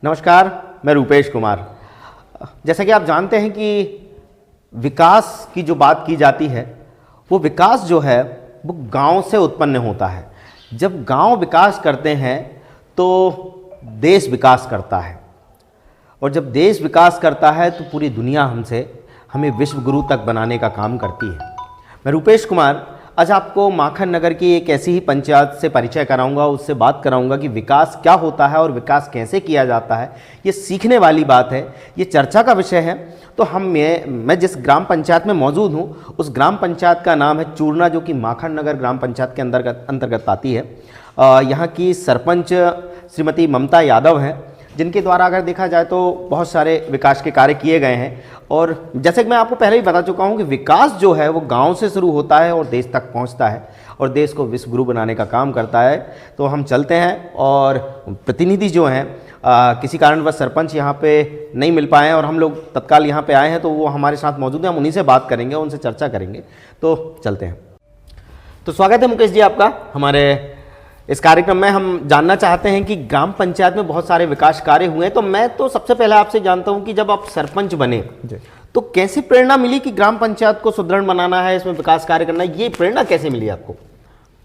नमस्कार, मैं रूपेश कुमार। जैसा कि आप जानते हैं कि विकास की जो बात की जाती है वो विकास जो है वो गांव से उत्पन्न होता है। जब गांव विकास करते हैं तो देश विकास करता है, और जब देश विकास करता है तो पूरी दुनिया हमें विश्व गुरु तक बनाने का काम करती है। मैं रूपेश कुमार आज आपको माखन नगर की एक ऐसी ही पंचायत से परिचय कराऊंगा, उससे बात कराऊंगा कि विकास क्या होता है और विकास कैसे किया जाता है। ये सीखने वाली बात है, ये चर्चा का विषय है। तो मैं जिस ग्राम पंचायत में मौजूद हूँ उस ग्राम पंचायत का नाम है चूरना, जो कि माखन नगर ग्राम पंचायत के अंतर्गत आती है। यहाँ की सरपंच श्रीमती ममता यादव हैं, जिनके द्वारा अगर देखा जाए तो बहुत सारे विकास के कार्य किए गए हैं। और जैसे कि मैं आपको पहले ही बता चुका हूं कि विकास जो है वो गांव से शुरू होता है और देश तक पहुंचता है और देश को विश्व गुरु बनाने का काम करता है। तो हम चलते हैं, और प्रतिनिधि जो हैं किसी कारणवश सरपंच यहाँ पे नहीं मिल पाए हैं और हम लोग तत्काल यहाँ पे आए हैं, तो वो हमारे साथ मौजूद हैं। हम उन्हीं से बात करेंगे, उनसे चर्चा करेंगे। तो चलते हैं। तो स्वागत है मुकेश जी आपका हमारे इस कार्यक्रम में। हम जानना चाहते हैं कि ग्राम पंचायत में बहुत सारे विकास कार्य हुए हैं, तो मैं तो सबसे पहले आपसे जानता हूं कि जब आप सरपंच बने तो कैसे प्रेरणा मिली कि ग्राम पंचायत को सुदृढ़ बनाना है, इसमें विकास कार्य करना है? ये प्रेरणा कैसे मिली आपको?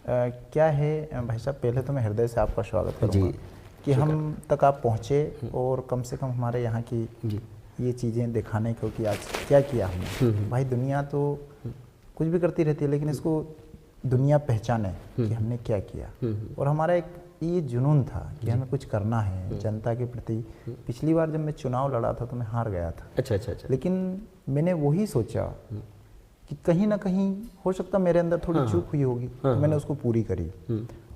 क्या है भाई साहब, पहले तो मैं हृदय से आपका स्वागत करूँगा कि हम तक आप पहुँचे और कम से कम हमारे यहाँ की ये चीज़ें दिखाने को कि आज क्या किया हमने। भाई दुनिया तो कुछ भी करती रहती है, लेकिन इसको दुनिया पहचाने कि हमने क्या किया। और हमारा एक ये जुनून था कि हमें कुछ करना है जनता के प्रति। पिछली बार जब मैं चुनाव लड़ा था तो मैं हार गया था। अच्छा। लेकिन मैंने वही सोचा कि कहीं ना कहीं हो सकता मेरे अंदर थोड़ी चूक हुई होगी, तो मैंने उसको पूरी करी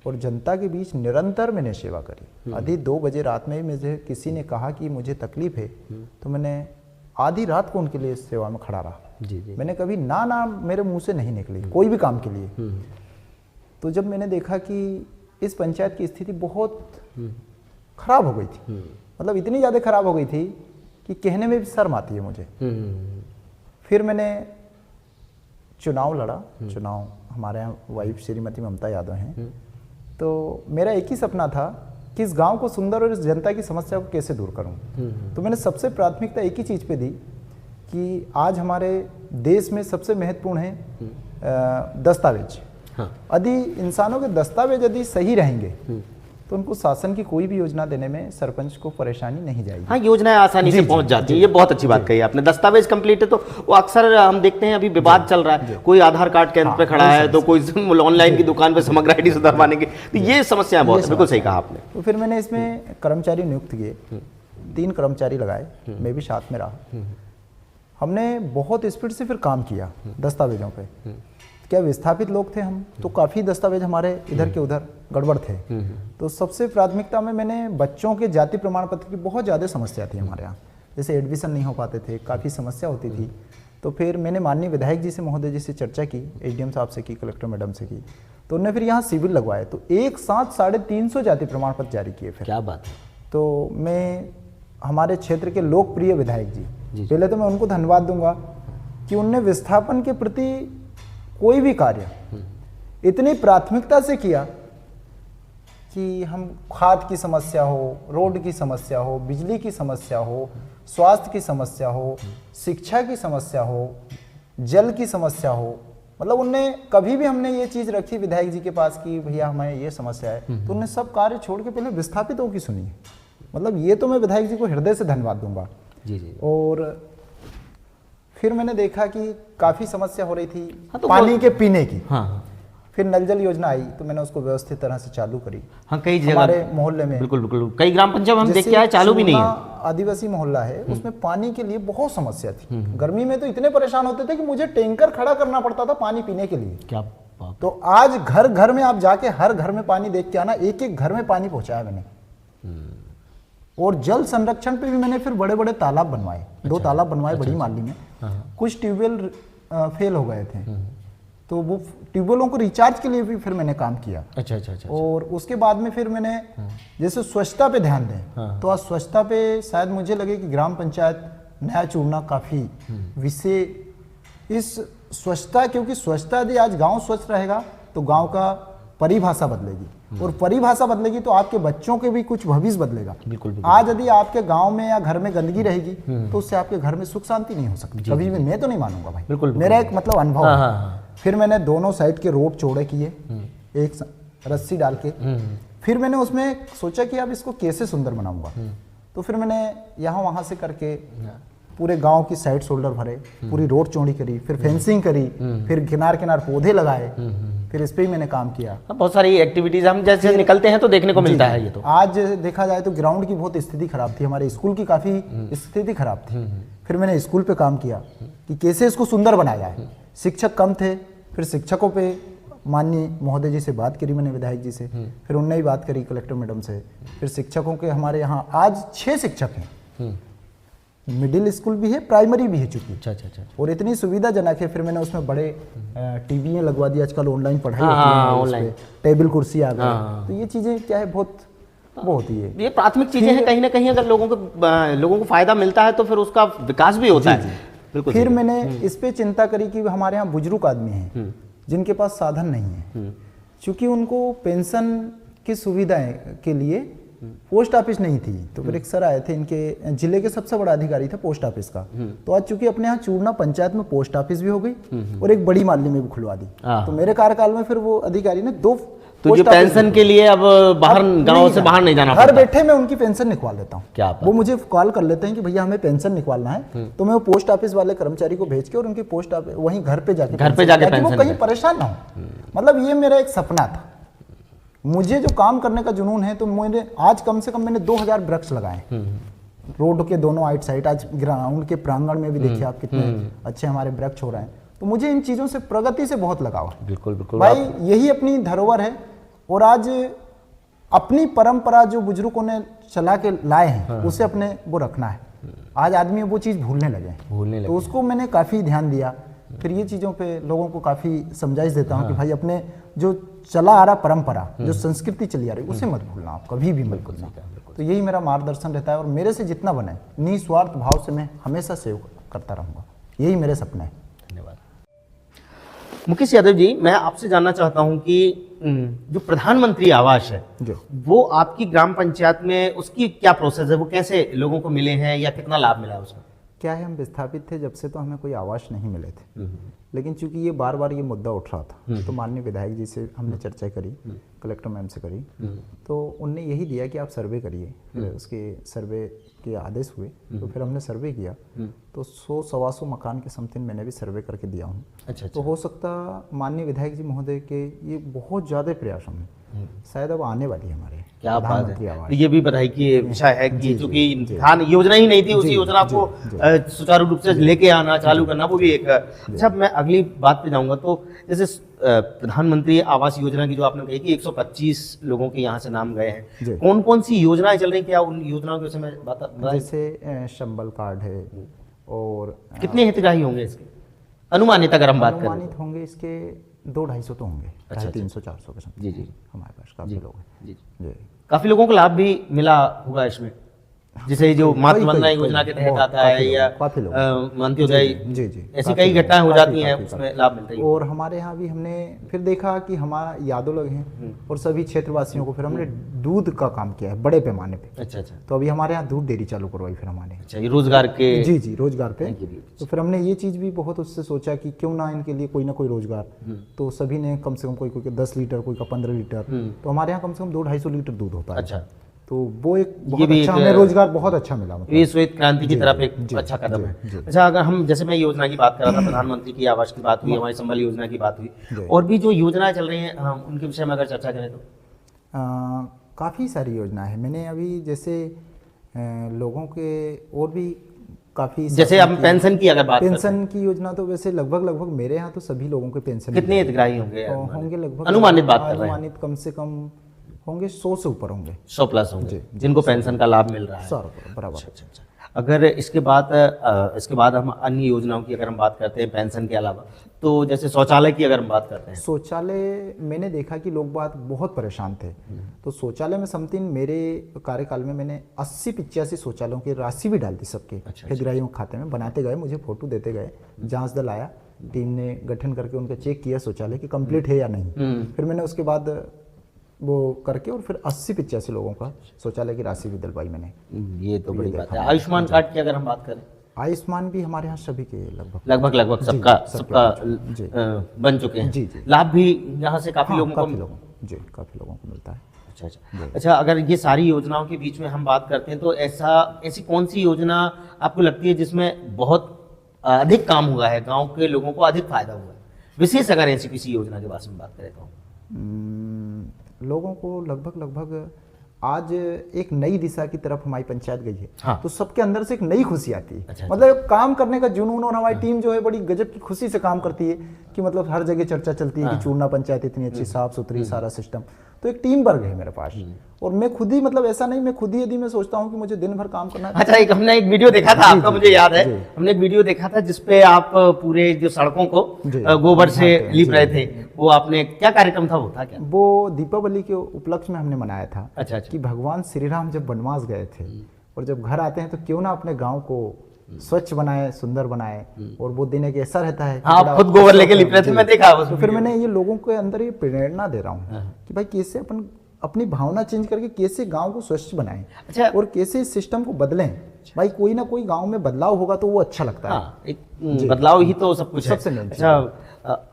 और जनता के बीच निरंतर मैंने सेवा करी। आधी 2 बजे रात में मुझे किसी ने कहा कि मुझे तकलीफ है, तो मैंने आधी रात को उनके लिए सेवा में खड़ा रहा। मैंने कभी ना मेरे मुंह से नहीं निकली कोई भी काम के लिए। तो जब मैंने देखा कि इस पंचायत की स्थिति बहुत खराब हो गई थी, मतलब इतनी ज़्यादा खराब हो गई थी कि कहने में भी शर्म आती है मुझे। फिर मैंने चुनाव लड़ा। चुनाव हमारे यहाँ वाइफ श्रीमती ममता यादव हैं, तो मेरा एक ही सपना था कि इस गांव को सुंदर और इस जनता की समस्या को कैसे दूर करूं। तो मैंने सबसे प्राथमिकता एक ही चीज़ पे दी कि आज हमारे देश में सबसे महत्वपूर्ण है दस्तावेज। यदि इंसानों के दस्तावेज यदि सही रहेंगे तो उनको शासन की कोई भी योजना देने में सरपंच को परेशानी नहीं जाएगी। हाँ, योजनाएं आसानी से पहुंच जाती है। ये बहुत अच्छी बात कही आपने। दस्तावेज कंप्लीट है तो वो अक्सर हम देखते हैं, अभी विवाद चल रहा है, कोई आधार कार्ड केंद्र पे खड़ा है तो कोई ऑनलाइन की दुकान पे समग्र आईडी सुधरवाने की, तो ये समस्याएं बहुत है। बिल्कुल सही कहा आपने। तो फिर मैंने इसमें कर्मचारी नियुक्त किए, 3 कर्मचारी लगाए, मैं भी साथ में रहा। हमने बहुत स्पीड से फिर काम किया दस्तावेजों पे। क्या विस्थापित लोग थे हम, तो काफ़ी दस्तावेज हमारे इधर के उधर गड़बड़ थे। तो सबसे प्राथमिकता में मैंने बच्चों के जाति प्रमाण पत्र की बहुत ज़्यादा समस्या थी हमारे यहाँ, जैसे एडमिशन नहीं हो पाते थे, काफ़ी समस्या होती थी। तो फिर मैंने माननीय विधायक जी से महोदय जी से चर्चा की, एसडीएम साहब से की, कलेक्टर मैडम से की, तो उन्होंने फिर यहाँ सिविल लगवाए। तो एक साथ 350 जाति प्रमाण पत्र जारी किए। फिर क्या बात है। तो मैं हमारे क्षेत्र के लोकप्रिय विधायक जी, पहले तो मैं उनको धन्यवाद दूंगा कि उनने विस्थापन के प्रति कोई भी कार्य इतनी प्राथमिकता से किया कि हम खाद की समस्या हो, रोड की समस्या हो, बिजली की समस्या हो, स्वास्थ्य की समस्या हो, शिक्षा की समस्या हो, जल की समस्या हो, मतलब उनने कभी भी हमने ये चीज़ रखी विधायक जी के पास कि भैया हमें ये समस्या है, तो उन्होंने सब कार्य छोड़ के पहले विस्थापितों की सुनी। मतलब ये तो मैं विधायक जी को हृदय से धन्यवाद दूंगा। और फिर मैंने देखा कि काफ़ी समस्या हो रही थी तो पानी के पीने की। फिर नल जल योजना आई तो मैंने उसको व्यवस्थित तरह से चालू करी। कई जगह हमारे मोहल्ले में बिल्कुल कई ग्राम पंचायत हम देख के आए चालू भी नहीं है। आदिवासी मोहल्ला है, उसमें पानी के लिए बहुत समस्या थी। गर्मी में तो इतने परेशान होते थे कि मुझे टैंकर खड़ा करना पड़ता था पानी पीने के लिए। क्या तो आज घर घर में आप जाके हर घर में पानी देख के आना, एक एक घर में पानी पहुंचाया मैंने। और जल संरक्षण पे भी मैंने फिर बड़े बड़े तालाब बनवाए। 2 तालाब बनवाए बड़ी माली में। कुछ ट्यूबवेल फेल हो गए थे, तो वो ट्यूबवेलों को रिचार्ज के लिए भी फिर मैंने काम किया। अच्छा। और उसके बाद में फिर मैंने जैसे स्वच्छता पे ध्यान दें, तो आज स्वच्छता पे शायद मुझे लगे कि ग्राम पंचायत नया चुनना काफ़ी विषय इस स्वच्छता, क्योंकि स्वच्छता यदि आज गांव स्वच्छ रहेगा तो गांव का परिभाषा बदलेगी, और परिभाषा बदलेगी तो आपके बच्चों के भी कुछ भविष्य बदलेगा। बिल्कुल। आज यदि आपके गांव में या घर में गंदगी रहेगी तो उससे आपके घर में सुख शांति नहीं हो सकती कभी भी। मैं तो नहीं मानूंगा भाई, बिल्कुल। मेरा एक मतलब अनुभव है। फिर मैंने दोनों साइड के रोड चौड़े किए, एक रस्सी डाल के। फिर मैंने उसमें सोचा कि अब इसको कैसे सुंदर बनाऊंगा। तो फिर मैंने यहाँ वहाँ से करके पूरे गांव की साइड शोल्डर भरे, पूरी रोड चौड़ी करी, फिर फेंसिंग करी, फिर किनार किनार पौधे लगाए, फिर इस पे ही मैंने काम किया। बहुत सारी एक्टिविटीज हम जैसे निकलते हैं तो देखने को मिलता है। ये तो आज देखा जाए तो ग्राउंड की बहुत स्थिति खराब थी, हमारे स्कूल की काफी स्थिति खराब थी। फिर मैंने स्कूल पे काम किया कि कैसे इसको सुंदर बनाया जाए। शिक्षक कम थे, फिर शिक्षकों पे माननीय महोदय जी से बात करी मैंने, विधायक जी से, फिर उनने ही बात करी कलेक्टर मैडम से। फिर शिक्षकों के हमारे यहाँ आज 6 शिक्षक हैं, मिडिल स्कूल भी है, प्राइमरी भी है चूंकि। अच्छा। और इतनी सुविधाजनक है। फिर मैंने उसमें बड़े टीवी लगवा दी, आजकल ऑनलाइन पढ़ाई होती है, ऑनलाइन टेबल कुर्सी आ गई। तो ये चीजें क्या है, बहुत ही है। ये प्राथमिक चीजें हैं, कहीं ना कहीं अगर लोगों को फायदा मिलता है तो फिर उसका विकास भी होता है। बिल्कुल। फिर मैंने इस पे चिंता करी कि हमारे यहाँ बुजुर्ग आदमी हैं जिनके पास साधन नहीं है, क्योंकि उनको पेंशन की सुविधाएं के लिए पोस्ट ऑफिस नहीं थी। तो फिर एक सर आए थे, इनके जिले के सबसे बड़ा अधिकारी था पोस्ट ऑफिस का। तो आज चूंकि अपने यहाँ चूरना पंचायत में पोस्ट ऑफिस भी हो गई और एक बड़ी माली में भी खुलवा दी। तो मेरे कार्यकाल में फिर वो अधिकारी ने 2 तो जो पेंशन के लिए अब बाहर गांव से बाहर नहीं जाना पड़ता, घर बैठे मैं उनकी पेंशन निकाल देता हूँ। क्या वो मुझे कॉल कर लेते हैं कि भैया हमें पेंशन निकालना है, तो मैं वो पोस्ट ऑफिस वाले कर्मचारी को भेज के और उनकी पोस्ट ऑफिस वहीं घर पे जाके पेंशन, वो कहीं परेशान ना हो। मतलब ये मेरा एक सपना था। मुझे जो काम करने का जुनून है, तो मैंने आज कम से कम मैंने 2000 वृक्ष लगाए रोड के दोनों आइट साइड। आज ग्राउंड के प्रांगण में भी देखिए आप कितने अच्छे हमारे वृक्ष हो रहे हैं। तो मुझे इन चीजों से प्रगति से बहुत लगाव है। बिल्कुल भाई, यही अपनी धरोहर है। और आज अपनी परंपरा जो बुजुर्गों ने चला के लाए हैं, उसे अपने वो रखना है। आज आदमी वो चीज भूलने लगे, तो उसको मैंने काफी ध्यान दिया। फिर ये चीजों पे लोगों को काफी समझाइश देता हूँ कि भाई अपने जो चला आ रहा परंपरा, जो संस्कृति चली आ रही, उसे मत भूलना, आप कभी भी मत भूलना। तो यही मेरा मार्गदर्शन रहता है, और मेरे से जितना बने निस्वार्थ भाव से मैं हमेशा सेव करता रहूंगा। यही मेरे सपने हैं। धन्यवाद। मुकेश यादव जी, मैं आपसे जानना चाहता हूं कि जो प्रधानमंत्री आवास है, वो आपकी ग्राम पंचायत में उसकी क्या प्रोसेस है? वो कैसे लोगों को मिले हैं या कितना लाभ मिला है उसमें? क्या है, हम विस्थापित थे जब से, तो हमें कोई आवास नहीं मिले थे। लेकिन चूंकि ये बार बार ये मुद्दा उठ रहा था, तो माननीय विधायक जी से हमने चर्चा करी, कलेक्टर मैम से करी, तो उनने यही दिया कि आप सर्वे करिए। फिर उसके सर्वे के आदेश हुए, तो फिर हमने सर्वे किया, तो 100-125 मकान के समथिंग मैंने भी सर्वे करके दिया हूँ। अच्छा। तो हो सकता माननीय विधायक जी महोदय के ये बहुत ज़्यादा प्रयासों में शायद अब आने वाली है हमारे। क्या बात है। ये भी बताइए कि विषय है कि चूंकि धान योजना ही नहीं थी, उसी योजना को सुचारू रूप से लेके आना, चालू करना, वो भी एक। अच्छा, मैं अगली बात पे जाऊंगा। तो जैसे प्रधानमंत्री आवास योजना की जो आपने कही कि 125 लोगों के यहाँ से नाम गए हैं, कौन कौन सी योजनाएं चल रही, क्या उन योजनाओं के समय बता? जैसे संबल कार्ड है, और कितने हितग्राही होंगे इसके अनुमानित, अगर हम बात करें? अनुमानित होंगे इसके 200-250 तो होंगे। अच्छा, 300-400 के समथिंग। जी। हमारे पास काफी लोग हैं। जी। काफी लोगों को लाभ भी मिला होगा इसमें, जिसे जो मातृ वंदना योजना के तहत आता है, या अंत्योदय, ऐसी कई घटनाएं हो जाती हैं, उसमें लाभ मिलता है। और हमारे यहाँ भी हमने फिर देखा कि हमारा यादव लोग हैं, और सभी क्षेत्रवासियों को फिर हमने दूध का काम किया है बड़े पैमाने पे। अच्छा। तो अभी हमारे यहाँ दूध डेयरी चालू करवाई फिर हमारे। अच्छा, ये रोजगार के? जी, रोजगार पे। तो फिर हमने ये चीज भी बहुत उससे सोचा कि क्यों ना इनके लिए कोई ना कोई रोजगार। तो सभी ने कम से कम कोई 10 लीटर, कोई का 15 लीटर, तो हमारे यहाँ कम से कम 200-250 लीटर दूध होता है। अच्छा। तो वो एक बहुत अच्छा, हमें रोजगार बहुत अच्छा मिला। ये श्वेत क्रांति की तरफ एक अच्छा कदम है। अच्छा, अगर हम, जैसे मैं योजना की बात कर रहा था, प्रधानमंत्री की आवास की बात हुई, हमारी संबल योजना की बात हुई, और भी जो योजनाएं चल रही हैं, हम उनके विषय में अगर चर्चा करें तो काफ़ी सारी योजना है। मैंने अभी जैसे लोगों के और भी काफ़ी, जैसे हम पेंशन की अगर बात करें, पेंशन की योजना तो वैसे लगभग मेरे यहाँ तो सभी लोगों के पेंशन। कितने हितग्राही होंगे? होंगे लगभग, अनुमानित बात कर रहे हैं, अनुमानित कम से कम होंगे 100 से ऊपर होंगे, 100 प्लस होंगे जिनको पेंशन का लाभ मिल रहा है। 100 बराबर। अच्छा। अगर इसके बाद हम अन्य योजनाओं की अगर हम बात करते हैं पेंशन के अलावा, तो जैसे शौचालय की अगर हम बात करते हैं, शौचालय मैंने देखा कि लोग बहुत परेशान थे। तो शौचालय में समथिंग मेरे कार्यकाल में मैंने 80-85 शौचालयों की राशि भी डाल दी सबके हितग्राहियों के खाते में, बनाते गए, मुझे फोटो देते गए, जांच दल आया, टीम ने गठन करके उनका चेक किया शौचालय कि कंप्लीट है या नहीं। फिर मैंने उसके बाद वो करके और फिर 80-85 लोगों का शौचालय की राशि भी दिलवाई मैंने। ये तो बड़ी बात है। आयुष्मान कार्ड की अगर हम बात करें, आयुष्मान भी हमारे यहाँ सभी के लगभग सबका बन चुके हैं। जी। लाभ भी यहाँ से काफी लोगों को काफी लोगों को मिलता है। अच्छा, अगर ये सारी योजनाओं के बीच में हम बात करते हैं तो ऐसी कौन सी योजना आपको लगती है जिसमें बहुत अधिक काम हुआ है, गांव के लोगों को अधिक फायदा हुआ है, विशेष अगर ऐसी किसी योजना के बारे में बात करें तो? लोगों को लगभग आज एक नई दिशा की तरफ हमारी पंचायत गई है। हाँ। तो सबके अंदर से एक नई खुशी आती है। अच्छा। मतलब काम करने का जुनून, और हमारी टीम जो है बड़ी गजब की खुशी से काम करती है कि मतलब हर जगह चर्चा चलती है कि चूरना पंचायत इतनी अच्छी साफ सुथरी सारा सिस्टम। तो एक टीम वर्क है मेरे पास, और मैं खुद ही मतलब ऐसा नहीं, मैं खुद ही यदि मैं सोचता हूँ कि मुझे दिन भर काम करना है। अच्छा, हमने एक वीडियो देखा था आपका, मुझे याद है, हमने एक वीडियो देखा था जिसपे आप पूरे जो सड़कों को गोबर से लीप रहे थे। वो आपने क्या कार्यक्रम था, वो था क्या? वो दीपावली के उपलक्ष्य में हमने मनाया था। अच्छा। कि भगवान श्री राम जब वनवास गए थे और जब घर आते हैं तो क्यों ना अपने गाँव को स्वच्छ बनाए, सुंदर बनाए, और वो दिन एक ऐसा रहता है। आप खुद गोबर लेके लिप रहे थे, मैं देखा। तो फिर मैंने ये लोगों के अंदर ये प्रेरणा दे रहा हूँ कि भाई कैसे अपनी भावना चेंज करके कैसे गांव को स्वच्छ बनाएं। अच्छा। और कैसे इस सिस्टम को बदलें। भाई कोई ना कोई गांव में बदलाव होगा तो वो अच्छा लगता है। एक बदलाव ही तो सब कुछ है। सबसे मेन। अच्छा,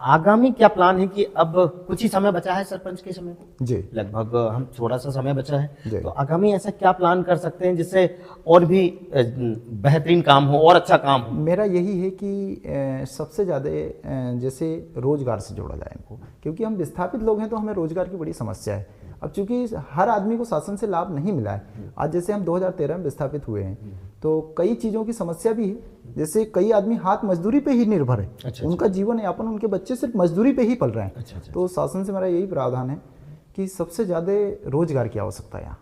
आगामी क्या प्लान है कि अब कुछ ही समय बचा है सरपंच के समय को? जी। लगभग हम थोड़ा सा समय बचा है, तो आगामी ऐसा क्या प्लान कर सकते हैं जिससे और भी बेहतरीन काम हो और अच्छा काम हो? मेरा यही है कि सबसे ज़्यादा जैसे रोजगार से जोड़ा जाए इनको, क्योंकि हम विस्थापित लोग हैं तो हमें रोजगार की बड़ी समस्या है। अब चूंकि हर आदमी को शासन से लाभ नहीं मिला है। आज जैसे हम 2013 में विस्थापित हुए हैं तो कई चीज़ों की समस्या भी है। जैसे कई आदमी हाथ मजदूरी पे ही निर्भर है। अच्छा। उनका जीवन यापन, उनके बच्चे सिर्फ मजदूरी पे ही पल रहे हैं। अच्छा। तो शासन से मेरा यही प्रावधान है कि सबसे ज़्यादा रोजगार की आवश्यकता है यहाँ।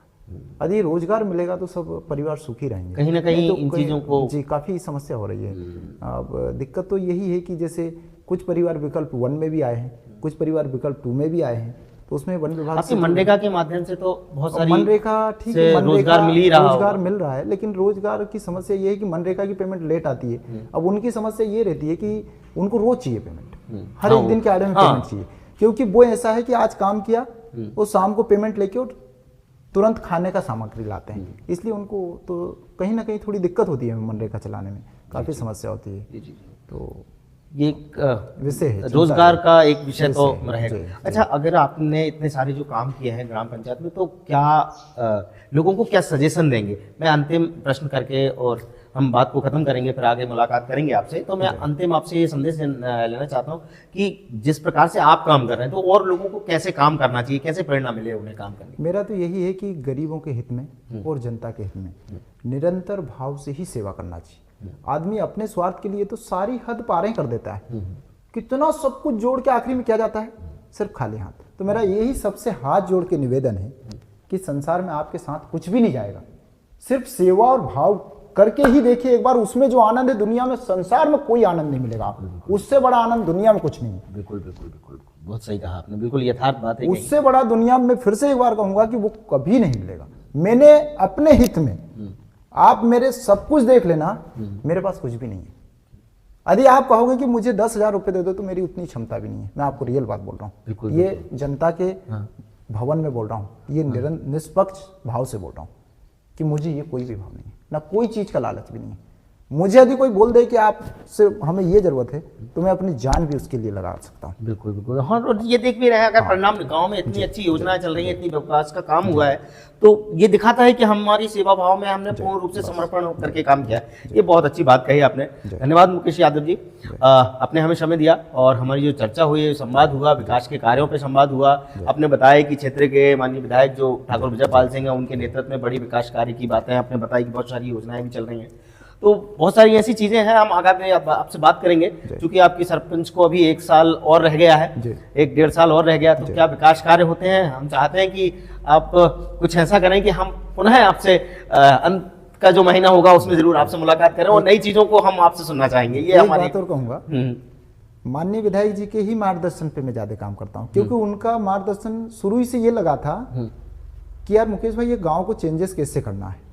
यदि रोजगार मिलेगा तो सब परिवार सुखी रहेंगे। कहीं ना कहीं इन चीज़ों को जी काफ़ी समस्या हो रही है। अब दिक्कत तो यही है कि जैसे कुछ परिवार विकल्प 1 में भी आए हैं, कुछ परिवार विकल्प 2 में भी आए हैं। तो उसमें वन विभाग से मनरेगा के माध्यम से तो बहुत सारी मनरेगा ठीक है, रोजगार मिल ही रहा, रोजगार मिल रहा है, लेकिन रोजगार की समस्या ये है कि मनरेगा की पेमेंट लेट आती है। अब उनकी समस्या ये रहती है कि उनको रोज चाहिए पेमेंट, हर एक दिन के आड़े में पेमेंट चाहिए, क्योंकि वो ऐसा है कि आज काम किया वो शाम को पेमेंट लेके और तुरंत खाने का सामग्री लाते हैं। इसलिए उनको तो कहीं ना कहीं थोड़ी दिक्कत होती है मनरेगा चलाने में, काफी समस्या होती है। तो ये एक विषय है, रोजगार का एक विषय तो रहेगा। अच्छा, अगर आपने इतने सारे जो काम किए हैं ग्राम पंचायत में, तो क्या लोगों को क्या सजेशन देंगे? मैं अंतिम प्रश्न करके और हम बात को खत्म करेंगे, फिर आगे मुलाकात करेंगे आपसे। तो मैं अंतिम आपसे ये संदेश लेना चाहता हूँ कि जिस प्रकार से आप काम कर रहे हैं, तो और लोगों को कैसे काम करना चाहिए, कैसे प्रेरणा मिले उन्हें काम करने की? मेरा तो यही है कि गरीबों के हित में और जनता के हित में निरंतर भाव से ही सेवा करना चाहिए। आदमी अपने स्वार्थ के लिए तो सारी हद पारें कर देता है, कितना सब कुछ जोड़ के आखिरी में क्या जाता है, सिर्फ खाली हाथ। तो मेरा यही सबसे हाथ जोड़ के निवेदन है कि संसार में आपके साथ कुछ भी नहीं जाएगा, सिर्फ सेवा और भाव करके ही देखिए एक बार, उसमें जो आनंद है दुनिया में, संसार में कोई आनंद नहीं मिलेगा आपको, उससे बड़ा आनंद दुनिया में कुछ नहीं है। बिल्कुल बिल्कुल बिल्कुल, बहुत सही कहा आपने, बिल्कुल यथार्थ बात है। उससे बड़ा दुनिया में फिर से एक बार कहूंगा कि वो कभी नहीं मिलेगा। मैंने अपने हित में, आप मेरे सब कुछ देख लेना, मेरे पास कुछ भी नहीं है। यदि आप कहोगे कि मुझे 10,000 रुपए दे दो, तो मेरी उतनी क्षमता भी नहीं है। मैं आपको रियल बात बोल रहा हूँ, ये जनता के भवन में बोल रहा हूँ, ये निष्पक्ष भाव से बोल रहा हूँ कि मुझे ये कोई भी भाव नहीं है, ना कोई चीज का लालच भी नहीं है। मुझे यदि कोई बोल दे कि आपसे हमें ये जरूरत है, तो मैं अपनी जान भी उसके लिए लगा सकता हूँ। बिल्कुल बिल्कुल। हाँ, और ये देख भी रहे हैं, अगर परिणाम गांव में इतनी अच्छी योजनाएं चल रही हैं, इतनी विकास का काम हुआ है, तो ये दिखाता है कि हमारी सेवा भाव में हमने पूर्ण रूप से समर्पण करके काम किया। ये बहुत अच्छी बात कही आपने, धन्यवाद मुकेश यादव जी। आपने हमें समय दिया और हमारी जो चर्चा हुई, संवाद हुआ, विकास के कार्यों पर संवाद हुआ। आपने बताया कि क्षेत्र के माननीय विधायक जो ठाकुर विजयपाल सिंह है, उनके नेतृत्व में बड़ी विकास कार्य की बातें आपने बताई कि बहुत सारी योजनाएं भी चल रही हैं। तो बहुत सारी ऐसी चीजें हैं, हम आगे आपसे बात करेंगे, क्योंकि आपकी सरपंच को अभी 1 साल और रह गया है, 1-1.5 साल और रह गया। तो क्या विकास कार्य होते हैं? हम चाहते हैं कि आप कुछ ऐसा करें कि हम पुनः आपसे अंत का जो महीना होगा उसमें जरूर आपसे मुलाकात करें और नई चीजों को हम आपसे सुनना चाहेंगे। ये हमारी बात और कहूँगा, माननीय विधायक जी के ही मार्गदर्शन पे मैं ज्यादा काम करता हूँ, क्योंकि उनका मार्गदर्शन शुरू ही से ये लगा था कि यार मुकेश भाई, ये गाँव को चेंजेस कैसे करना है।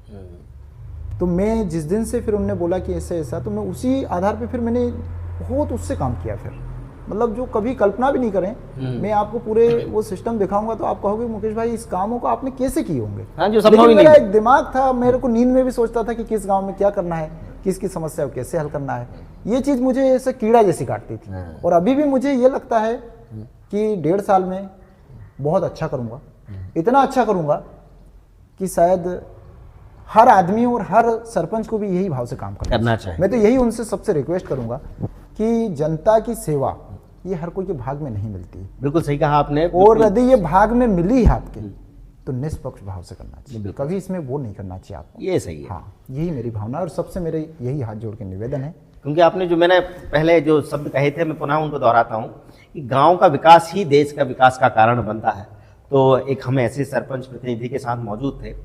तो मैं जिस दिन से फिर उन्होंने बोला कि ऐसा ऐसा, तो मैं उसी आधार पे फिर मैंने बहुत उससे काम किया फिर, मतलब जो कभी कल्पना भी नहीं करें। मैं आपको पूरे वो सिस्टम दिखाऊंगा तो आप कहोगे मुकेश भाई इस कामों को आपने कैसे किए होंगे। हाँ, जो संभव लेकिन ही मेरा नहीं। एक दिमाग था, मेरे को नींद में भी सोचता था कि किस गांव में क्या करना है, किसकी समस्या को कैसे हल करना है। ये चीज़ मुझे ऐसे कीड़ा जैसी काटती थी। और अभी भी मुझे ये लगता है कि 1.5 साल में बहुत अच्छा करूँगा, इतना अच्छा करूँगा कि शायद हर आदमी और हर सरपंच को भी यही भाव से काम करना चाहिए। मैं तो यही उनसे सबसे रिक्वेस्ट करूँगा कि जनता की सेवा ये हर कोई के भाग में नहीं मिलती। बिल्कुल सही कहा आपने। और यदि ये भाग में मिली है आपके तो निष्पक्ष भाव से करना चाहिए, कभी इसमें वो नहीं करना चाहिए आपको। ये सही है। हाँ, यही मेरी भावना और सबसे मेरे यही हाथ जोड़ के निवेदन है। क्योंकि आपने जो मैंने पहले जो शब्द कहे थे मैं पुनः उनको दोहराता हूँ कि गांव का विकास ही देश का विकास का कारण बनता है। तो एक हम ऐसे सरपंच प्रतिनिधि के साथ मौजूद थे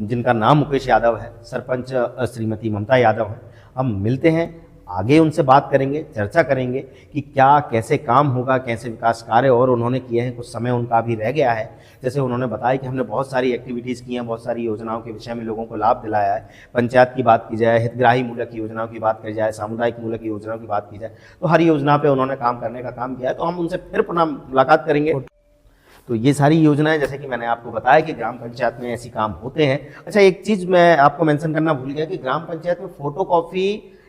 जिनका नाम मुकेश यादव है, सरपंच श्रीमती ममता यादव है। हम मिलते हैं, आगे उनसे बात करेंगे, चर्चा करेंगे कि क्या कैसे काम होगा, कैसे विकास कार्य और उन्होंने किए हैं। कुछ समय उनका अभी रह गया है, जैसे उन्होंने बताया कि हमने बहुत सारी एक्टिविटीज़ की हैं, बहुत सारी योजनाओं के विषय में लोगों को लाभ दिलाया है। पंचायत की बात की जाए, हितग्राही मूलक योजनाओं की बात की जाए, सामुदायिक मूलक योजनाओं की बात की जाए, तो हर योजना पे उन्होंने काम करने का काम किया है। तो हम उनसे फिर पुनः मुलाकात करेंगे। तो ये सारी योजनाएं जैसे कि मैंने आपको बताया कि ग्राम पंचायत में ऐसी काम होते हैं। अच्छा, एक चीज़ मैं आपको मेंशन करना भूल गया कि ग्राम पंचायत में फोटोकॉपी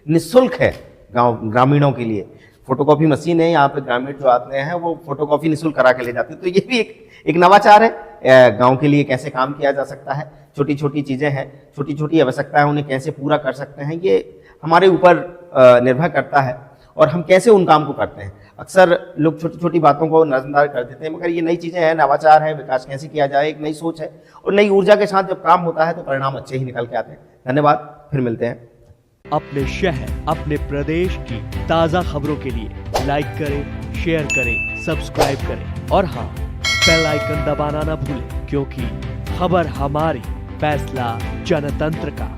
निःशुल्क है ग्रामीणों के लिए। फोटोकॉपी मशीन है, यहाँ पे ग्रामीण जो आते हैं वो फोटोकॉपी निःशुल्क करा के ले जाते हैं। तो ये भी एक नवाचार है गांव के लिए, कैसे काम किया जा सकता है। छोटी छोटी चीज़ें हैं, छोटी छोटी आवश्यकताएं, उन्हें कैसे पूरा कर सकते हैं, ये हमारे ऊपर निर्भर करता है और हम कैसे उन काम को करते हैं। अक्सर लोग छोटी छोटी बातों को नजरअंदाज कर देते हैं, मगर ये नई चीज़ें हैं, नवाचार है, विकास कैसे किया जाए, एक नई सोच है और नई ऊर्जा के साथ जब काम होता है तो परिणाम अच्छे ही निकल के आते हैं। धन्यवाद, फिर मिलते हैं। अपने शहर, अपने प्रदेश की ताज़ा खबरों के लिए लाइक करें, शेयर करें, सब्सक्राइब करें और हाँ, बेल आइकन दबाना ना भूलें, क्योंकि खबर हमारी, फैसला जनतंत्र का।